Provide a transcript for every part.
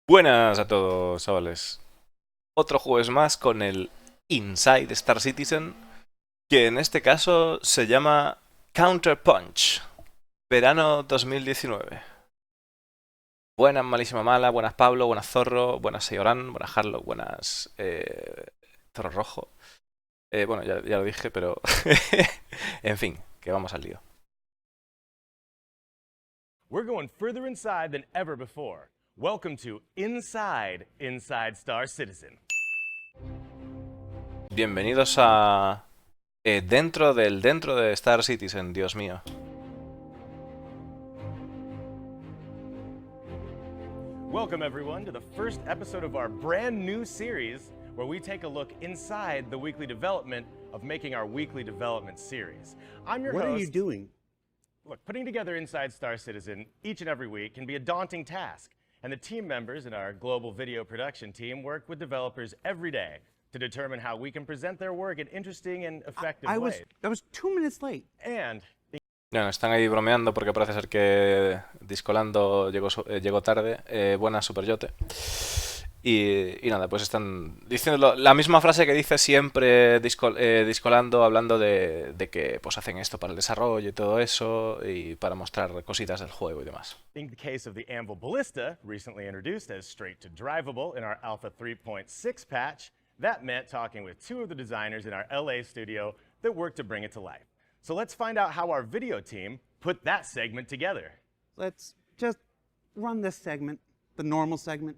Buenas a todos, chavales. Otro jueves más con el Inside Star Citizen, que en este caso se llama Counterpunch, verano 2019. Buenas, malísima mala, buenas Pablo, buenas Zorro, buenas Seyorán, buenas Harlock, buenas Zorro Rojo. Bueno, ya lo dije, pero en fin, que vamos al lío. We're going further inside than ever before. Welcome to Inside Star Citizen. Bienvenidos a dentro de Star Citizen, Dios mío. Welcome everyone to the first episode of our brand new series where we take a look inside the weekly development of making our weekly development series. I'm your host. What are you doing? Look, putting together Inside Star Citizen each and every week can be a daunting task, and the team members in our global video production team work with developers every day to determine how we can present their work in interesting and effective ways. I was 2 minutes late. And Bueno, están ahí bromeando porque parece ser que Discolando llegó tarde. Buena Superyote. Y nada, pues están diciendo la misma frase que dice siempre Discolando, hablando de que pues hacen esto para el desarrollo y todo eso, y para mostrar cositas del juego y demás. in the case of the Anvil Ballista, recently introduced as straight to drivable in our Alpha 3.6 patch, that meant talking with two of the designers in our LA studio that worked to bring it to life. So let's find out how our video team put that segment together. Let's just run this segment, the normal segment.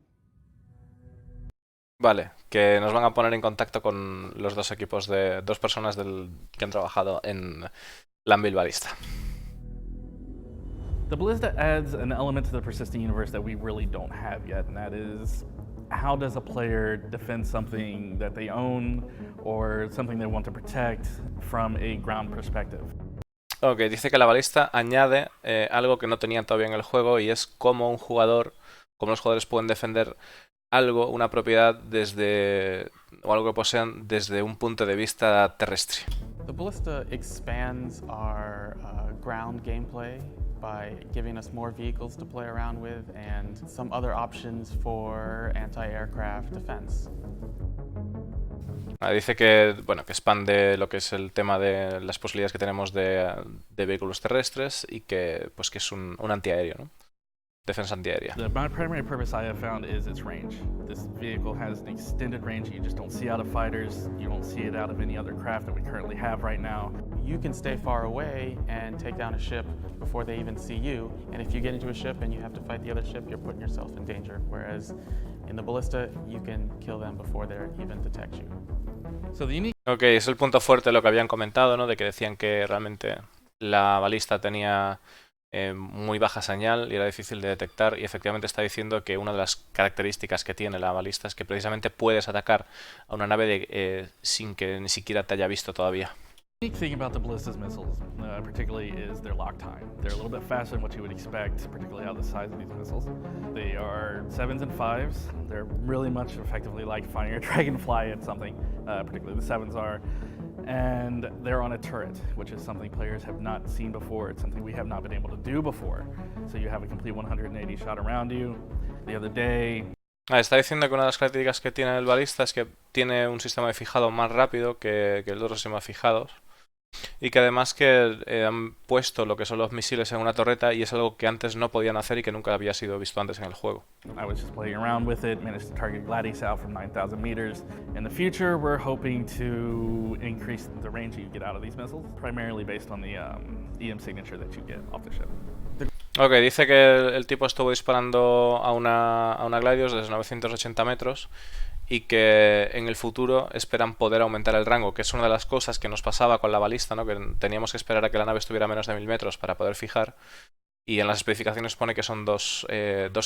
Vale, que nos van a poner en contacto con los dos equipos de dos personas que han trabajado en la Anvil Ballista. The Ballista adds an element to the persisting universe that we really don't have yet, and that is how does a player defend something that they own or something they want to protect from a ground perspective. Ok, dice que la balista añade algo que no tenían todavía en el juego, y es cómo los jugadores pueden defender algo, una propiedad o algo que posean desde un punto de vista terrestre. The Ballista expands our ground gameplay by giving us more vehicles to play around with and some other options for anti-aircraft defense. Dice que expande lo que es el tema de las posibilidades que tenemos de vehículos terrestres, y que pues que es un antiaéreo, ¿no? Defensa antiaérea. My primary purpose I have found is its range. This vehicle has an extended range you just don't see out of fighters. You don't see it out of any other craft that we currently have right now. You can stay far away and take down a ship before they even see you, and if you get into a ship and you have to fight the other ship, you're putting yourself in danger, whereas in the Ballista, you can kill them before they even detect you. So the unique Ok, es el punto fuerte de lo que habían comentado, ¿no? De que decían que realmente la balista tenía muy baja señal y era difícil de detectar, y efectivamente está diciendo que una de las características que tiene la balista es que precisamente puedes atacar a una nave sin que ni siquiera te haya visto todavía. unique thing about the Ballista's missiles, particularly, is their lock time. They're a little bit faster than what you would expect, particularly out of the size of these missiles. They are 7s and 5s. They're really much effectively like firing a dragonfly at something, particularly the 7s are. And they're on a turret, which is something players have not seen before. It's something we have not been able to do before. So you have a complete 180 shot around you. The other day... Está diciendo que una de las características que tiene el balista es que tiene un sistema de fijado más rápido que el otro sistema de fijados, y que además que han puesto lo que son los misiles en una torreta, y es algo que antes no podían hacer y que nunca había sido visto antes en el juego. I was just playing around with it, managed to target Gladius out from 9,000 meters. In the future, we're hoping to increase the range that you get out of these missiles, primarily based on the EM signature that you get off the ship. Ok, dice que el tipo estuvo disparando a una Gladius desde 980 metros, y que en el futuro esperan poder aumentar el rango, que es una de las cosas que nos pasaba con la balista, ¿no? Que teníamos que esperar a que la nave estuviera a menos de 1000 metros para poder fijar, y en las especificaciones pone que son 2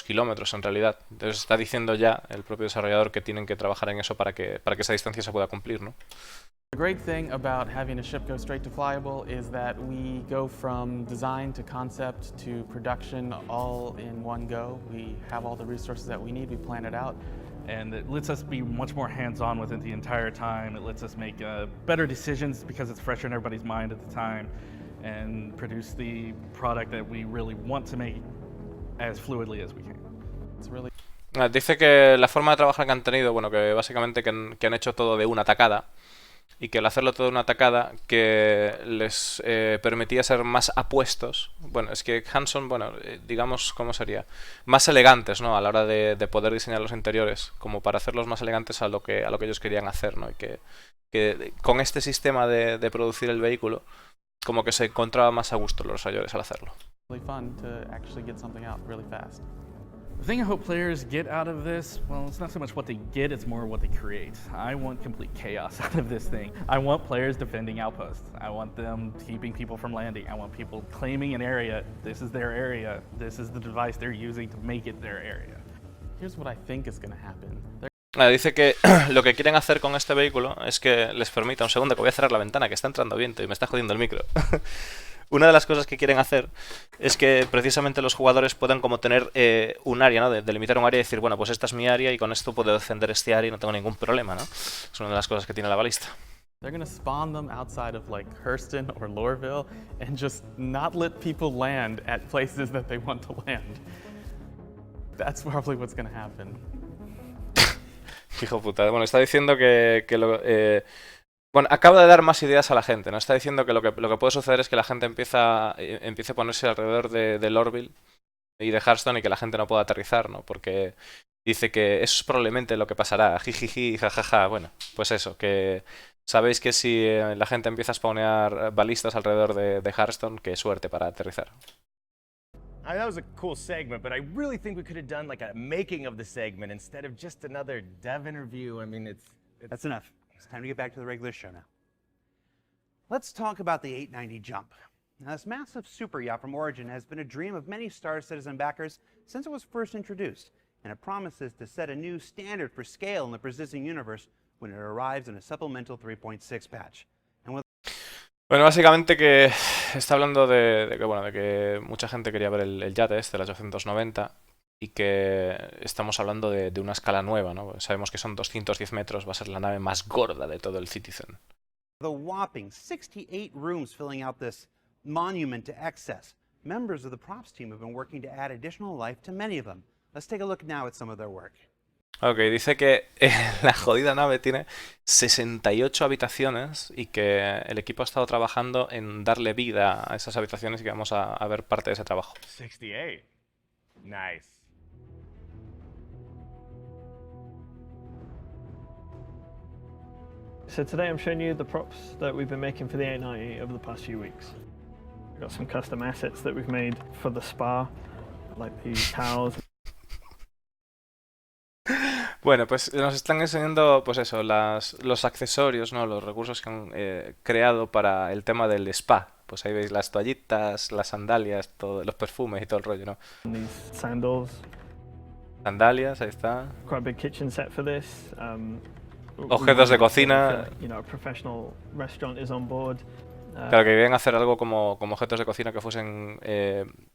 kilómetros en realidad. Entonces está diciendo ya el propio desarrollador que tienen que trabajar en eso para que esa distancia se pueda cumplir, ¿no? The great thing about having a ship go straight to flyable is that we go from design to concept to production all in one go. We have all the resources that we need, we plan it out. And it lets us be much more hands-on with it the entire time. It lets us make better decisions because it's fresher in everybody's mind at the time, and produce the product that we really want to make as fluidly as we can. It's really Dice que la forma de trabajar que han tenido, bueno, que básicamente que han hecho todo de una tacada y que al hacerlo todo de una tacada que les permitía ser más apuestos. Bueno, es que Hanson, bueno, digamos, ¿cómo sería? Más elegantes, ¿no? A la hora de poder diseñar los interiores, como para hacerlos más elegantes a lo que ellos querían hacer, ¿no? Y que con este sistema de producir el vehículo, como que se encontraba más a gusto los desarrolladores al hacerlo. Really fun to actually get something out really fast. The thing I hope players get out of this, well, it's not so much what they get, it's more what they create. I want complete chaos out of this thing. I want players defending outposts. I want them keeping people from landing. I want people claiming an area. This is their area. This is the device they're using to make it their area. Here's what I think is going to happen. Dice que lo que quieren hacer con este vehículo es que les permita, un segundo que voy a cerrar la ventana, que está entrando viento y me está jodiendo el micro. Una de las cosas que quieren hacer es que precisamente los jugadores puedan como tener un área, ¿no? Delimitar un área y decir, bueno, pues esta es mi área y con esto puedo defender este área y no tengo ningún problema, ¿no? Es una de las cosas que tiene la balista. They're going to spawn them outside of like Hurston or Loreville and just not let people land at places that they want to land. That's probably what's going to happen. Hijo puta. Bueno, está diciendo bueno, acaba de dar más ideas a la gente, ¿no? Está diciendo que lo que puede suceder es que la gente empiece a ponerse alrededor de Lorville y de Hearthstone y que la gente no pueda aterrizar, ¿no? Porque dice que eso es probablemente lo que pasará, jijiji, jajaja. Bueno, pues eso, que sabéis que si la gente empieza a spawnear balistas alrededor de Hearthstone, qué suerte para aterrizar. That was a cool segment, but I really think we could have done like a making of the segment instead of just another dev interview. I mean, That's enough. It's time to get back to the regular show now. Let's talk about the 890 jump. Now, this massive super yacht from Origin has been a dream of many Star Citizen backers since it was first introduced, and it promises to set a new standard for scale in the persisting universe when it arrives in a supplemental 3.6 patch. Bueno, básicamente que está hablando de que mucha gente quería ver el yate este, el 890, y que estamos hablando de una escala nueva, ¿no? Sabemos que son 210 metros, va a ser la nave más gorda de todo el Citizen. The whopping 68 rooms filling out this monument to excess. Members of the props team have been working to add additional life to many of them. Let's take a look now at some of their work. Ok, dice que la jodida nave tiene 68 habitaciones y que el equipo ha estado trabajando en darle vida a esas habitaciones y que vamos a ver parte de ese trabajo. 68. Nice. So today I'm showing you the props that we've been making for the 890 over the past few weeks. We've got some custom assets that we've made for the spa, like these towels. Bueno, pues nos están enseñando, pues eso, los accesorios, ¿no? Los recursos que han creado para el tema del spa. Pues ahí veis las toallitas, las sandalias, los perfumes y todo el rollo, ¿no? And these sandals. Sandalias, ahí está. Quite a big kitchen set for this. Objetos de cocina. You know, a professional restaurant is on board. Claro, que querían hacer algo como objetos de cocina que fuesen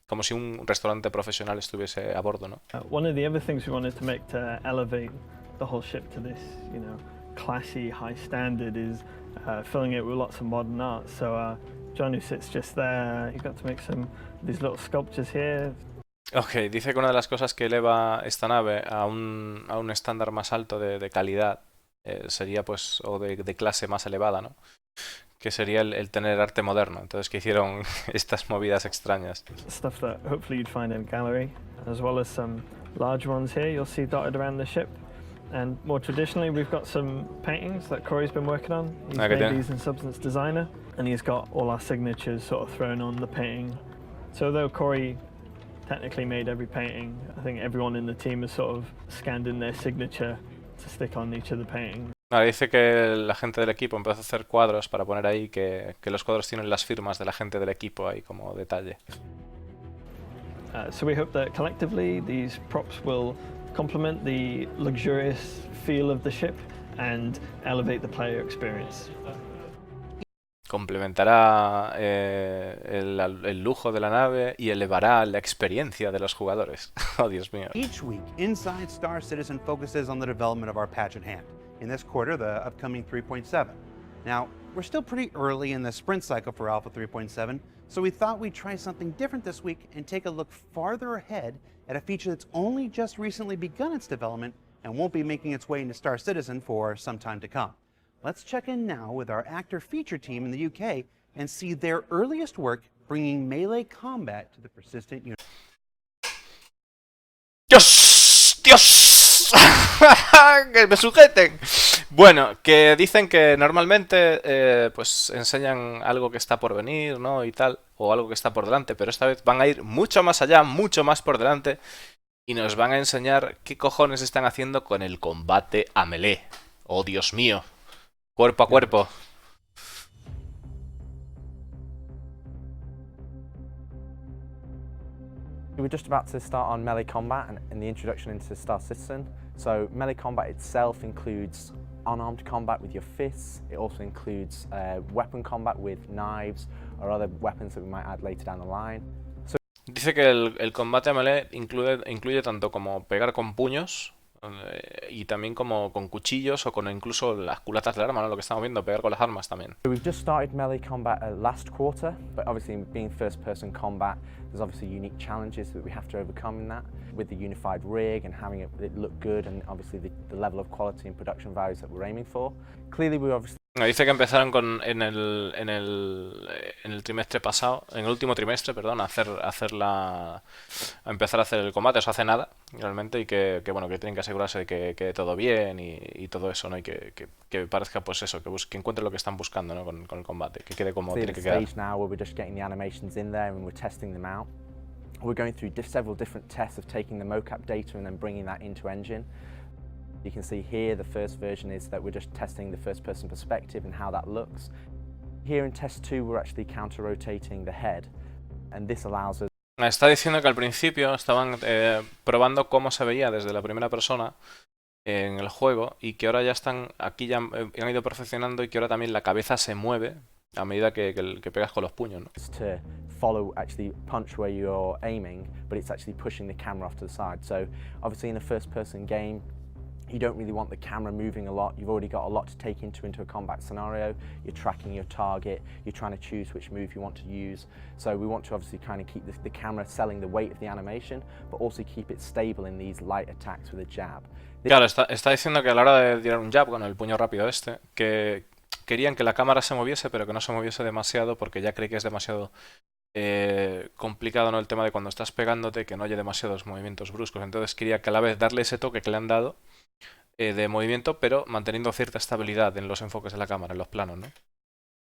como si un restaurante profesional estuviese a bordo, ¿no? One of the other things we wanted to make to elevate the whole ship to this, you know, classy, high standard is filling it with lots of modern art. So John, who sits just there, he got to make some of these little sculptures here. Ok, dice que una de las cosas que eleva esta nave a un estándar más alto de calidad sería, pues, o de clase más elevada, ¿no? Que sería el tener arte moderno. Entonces, que hicieron estas movidas extrañas. Stuff that hopefully you'd find in a gallery, as well as some large ones here you'll see dotted around the ship. And more traditionally, we've got some paintings that Corey's been working on. He's made these in Substance Designer, and he's got all our signatures sort of thrown on the painting. So though Corey technically made every painting, I think everyone in the team has sort of scanned in their signature to stick on each of the paintings. Dice que la gente del equipo empezó a hacer cuadros para poner ahí que los cuadros tienen las firmas de la gente del equipo ahí como detalle. So we hope that collectively these props will complement the luxurious feel of the ship and elevate the player experience. Complementará el lujo de la nave y elevará la experiencia de los jugadores. Oh, Dios mío. Each week, Inside Star Citizen focuses on the development of our patch at hand. In this quarter, the upcoming 3.7. Now, we're still pretty early in the sprint cycle for Alpha 3.7, So we thought we'd try something different this week and take a look farther ahead at a feature that's only just recently begun its development and won't be making its way into Star Citizen for some time to come. Let's check in now with our actor feature team in the UK and see their earliest work bringing melee combat to the persistent universe. ¡Dios! ¡Dios! ¡Que me sujeten! Bueno, que dicen que normalmente pues enseñan algo que está por venir, ¿no? Y tal, o algo que está por delante, pero esta vez van a ir mucho más allá, mucho más por delante, y nos van a enseñar qué cojones están haciendo con el combate a melee. ¡Oh, Dios mío! Cuerpo a cuerpo. We're just about to start on melee combat and the introduction into Star Citizen. So melee combat itself includes unarmed combat with your fists. It also includes weapon combat with knives or other weapons that we might add later down the line. Dice que el combate a melee incluye tanto como pegar con puños y también como con cuchillos o con incluso las culatas del arma, ¿no? Lo que estamos viendo, pegar con las armas también. So we've just started melee combat last quarter, but obviously being first-person combat, there's obviously unique challenges that we have to overcome in that, with the unified rig and having it look good, and obviously the level of quality and production values that we're aiming for. Clearly, we obviously. Dice que empezaron en el trimestre pasado, en el último trimestre, perdón, a empezar a hacer el combate, eso hace nada, realmente, y que bueno, que tienen que asegurarse de que quede todo bien y todo eso, ¿no? Y que parezca pues eso, que encuentren lo que están buscando, ¿no? Con el combate, que quede como tiene que quedar. Now where we're just getting the animations in there and we're testing them out. We're going through several different tests of taking the mocap data and then bringing that into engine. You can see here the first version is that we're just testing the first person perspective and how that looks. Here in test 2 we're actually counter-rotating the head and this allows us. Está diciendo que al principio estaban probando cómo se veía desde la primera persona en el juego y que ahora ya están, aquí ya han ido perfeccionando y que ahora también la cabeza se mueve a medida que pegas con los puños, ¿no? To follow actually punch where you're aiming, but it's actually pushing the camera off to the side. So obviously in a first person game you don't really want the camera moving a lot. You've already got a lot to take into a combat scenario. You're tracking your target. You're trying to choose which move you want to use. So we want to obviously kind of keep the camera selling the weight of the animation, but also keep it stable in these light attacks with a jab. Claro, está diciendo que a la hora de tirar un jab con el puño rápido que querían que la cámara se moviese, pero que no se moviese demasiado porque ya cree que es demasiado complicado, ¿no? El tema de cuando estás pegándote, que no haya demasiados movimientos bruscos. Entonces quería que a la vez darle ese toque que le han dado de movimiento, pero manteniendo cierta estabilidad en los enfoques de la cámara, en los planos, ¿no?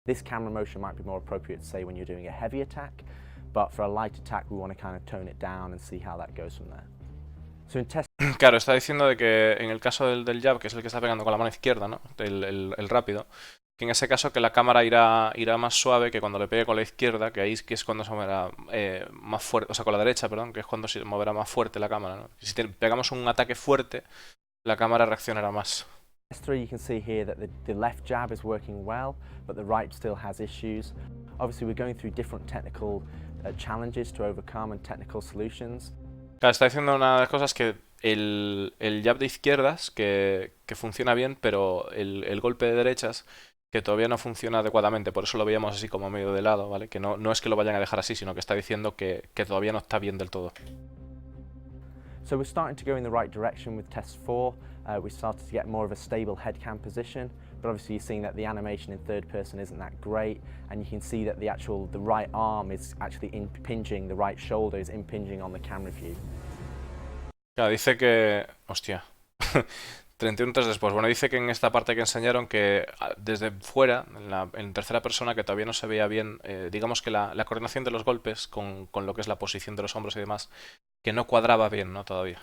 This camera motion might be more appropriate, say, when you're doing a heavy attack, but for a light attack we want to kind of tone it down and see how that goes from there. So in test. Claro, está diciendo de que en el caso del jab, que es el que está pegando con la mano izquierda, ¿no? El rápido, que en ese caso que la cámara irá más suave que cuando le pegue con la izquierda, que ahí que es cuando se moverá más fuerte, o sea, con la derecha, perdón, que es cuando se moverá más fuerte la cámara, ¿no? Si pegamos un ataque fuerte, la cámara reaccionará más. Test 3 you can see here that the left jab is working well, but the right still has issues. Obviously we're going through different technical challenges to overcome and technical solutions. Claro, está diciendo una de las cosas que el jab de izquierdas que funciona bien, pero el golpe de derechas que todavía no funciona adecuadamente, por eso lo veíamos así como medio de lado, ¿vale? Que no es que lo vayan a dejar así, sino que está diciendo que todavía no está bien del todo. So we're starting to go in the right direction with test 4. We started to get more of a stable head cam position, but obviously you're seeing that the animation in third person isn't that great, and you can see that the right arm is actually impinging, the right shoulder is impinging on the camera view. Claro, dice que... Hostia. 31 tras después. Bueno, dice que en esta parte que enseñaron que desde fuera, en tercera persona, que todavía no se veía bien, digamos que la coordinación de los golpes con lo que es la posición de los hombros y demás, que no cuadraba bien, ¿no? Todavía.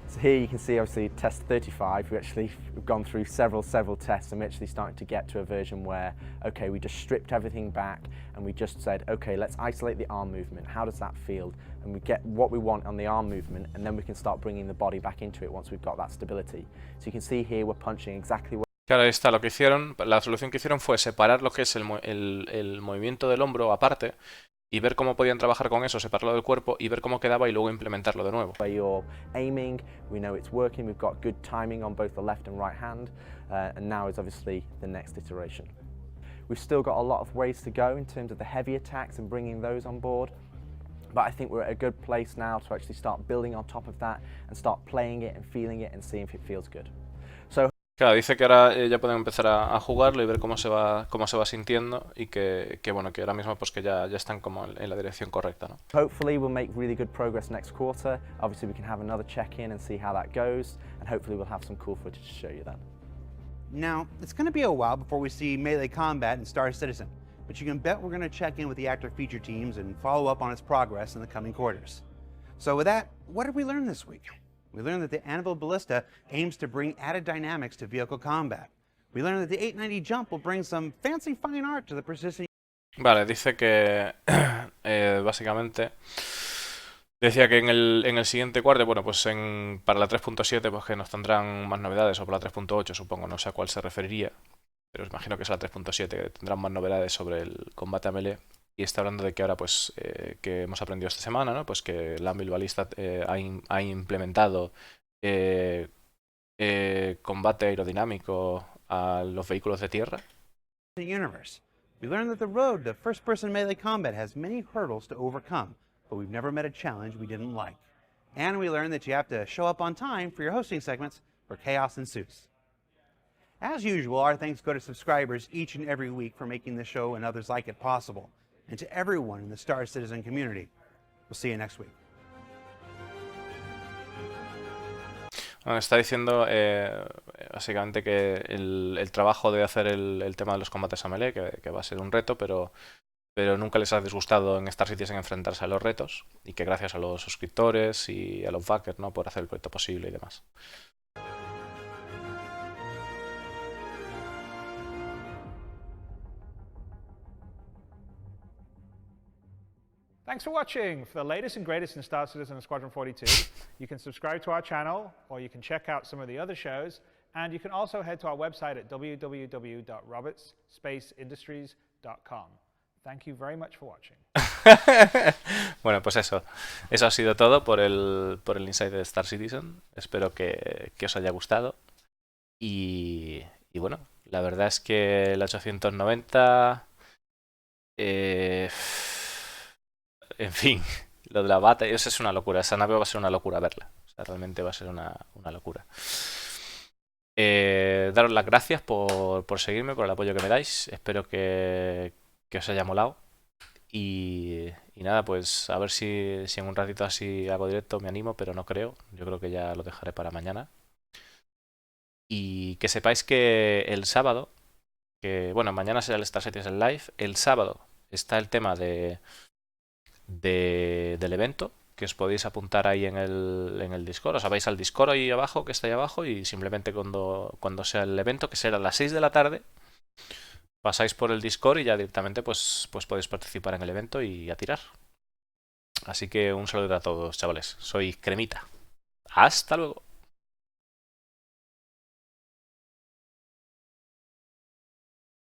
So here you can see obviously test 35, we've gone through several tests and we're actually starting to get to a version where, okay, we just stripped everything back and we just said, okay, let's isolate the arm movement, how does that feel? And we get what we want on the arm movement and then we can start bringing the body back into it once we've got that stability. So you can see here we're punching exactly where. Claro, ahí está, lo que hicieron, la solución que hicieron fue separar lo que es el movimiento del hombro aparte y ver cómo podían trabajar con eso, separarlo del cuerpo y ver cómo quedaba y luego implementarlo de nuevo. Where you're aiming, we know it's working, we've got good timing on both the left and right hand, and now is obviously the next iteration. We've still got a lot of ways to go in terms of the heavy attacks and bringing those on board. But I think we're at a good place now to actually start building on top of that and start playing it and feeling it and seeing if it feels good. So claro, dice que ahora ya pueden empezar a jugarlo y ver cómo se va sintiendo y bueno, que ahora mismo pues que ya están como en la dirección correcta, ¿no? Hopefully we'll make really good progress next quarter. Obviously we can have another check-in and see how that goes, and hopefully we'll have some cool footage to show you then. Now, it's going to be a while before we see Melee Combat in Star Citizen, but you can bet we're going to check in with the actor feature teams and follow up on its progress in the coming quarters. So with that, what did we learn this week? We learned that the Anvil Ballista aims to bring added dynamics to vehicle combat. We learned that the 890 jump will bring some fancy fine art to the persistent... Vale, dice que básicamente decía que en el siguiente cuarto, bueno, pues para la 3.7 pues que nos tendrán más novedades, o para la 3.8 supongo, no sé a cuál se referiría, pero imagino que es la 3.7, que tendrán más novedades sobre el combate a melee. Y está hablando de que ahora, pues, que hemos aprendido esta semana, ¿no? Pues que el Anvil Ballista ha implementado combate aerodinámico a los vehículos de tierra. Universe. We learned that the road to first-person melee combat has many hurdles to overcome, but we've never met a challenge we didn't like. And we learned that you have to show up on time for your hosting segments, or chaos ensues. As usual, our thanks go to subscribers each and every week for making this show and others like it possible, and to everyone in the Star Citizen community. We'll see you next week. Bueno, está diciendo básicamente que el trabajo de hacer el tema de los combates a melee, que va a ser un reto, pero nunca les ha disgustado en Star Citizen enfrentarse a los retos, y que gracias a los suscriptores y a los backers, ¿no?, por hacer el proyecto posible y demás. Thanks for watching. For the latest and greatest in Star Citizen and Squadron 42, you can subscribe to our channel, or you can check out some of the other shows, and you can also head to our website at www.robertsspaceindustries.com. Thank you very much for watching. Bueno, pues eso ha sido todo por el Inside de Star Citizen. Espero que os haya gustado. Y bueno, la verdad es que el 890... en fin, lo de la bata, eso es una locura. Esa nave va a ser una locura verla. O sea, realmente va a ser una locura. Daros las gracias por seguirme, por el apoyo que me dais. Espero que os haya molado. Y nada, pues a ver si en un ratito así hago directo, me animo, pero no creo. Yo creo que ya lo dejaré para mañana. Y que sepáis que el sábado, que bueno, mañana será el Star Citizen Live. El sábado está el tema del evento, que os podéis apuntar ahí en el Discord. Os vais al Discord ahí abajo, que está ahí abajo, y simplemente cuando sea el evento, que será a las 6 de la tarde, pasáis por el Discord y ya directamente pues podéis participar en el evento y a tirar. Así que un saludo a todos, chavales. Soy Cremita. Hasta luego.